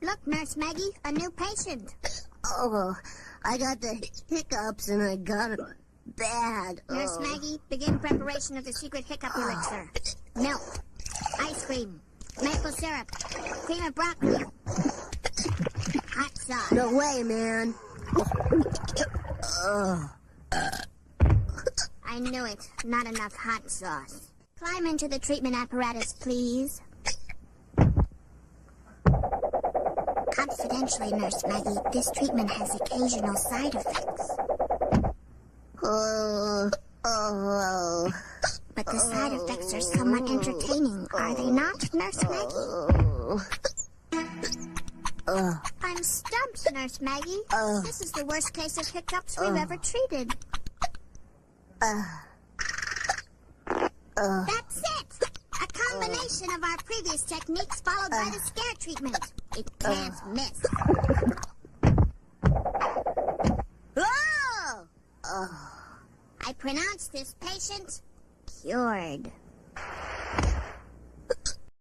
Look, Nurse Maggie, a new patient. Oh, I got the hiccups and I got them bad. Nurse Maggie, begin preparation of the secret hiccup elixir. Milk, ice cream, maple syrup, cream of broccoli, hot sauce. No way, man. I knew it. Not enough hot sauce. Climb into the treatment apparatus, please. Confidentially, Nurse Maggie, this treatment has occasional side effects. But the side effects are somewhat entertaining, are they not, Nurse Maggie? I'm stumped, Nurse Maggie. This is the worst case of hiccups we've ever treated. That's it! A combination of our previous techniques followed by the scare treatment. It can't miss. I pronounce this patient cured.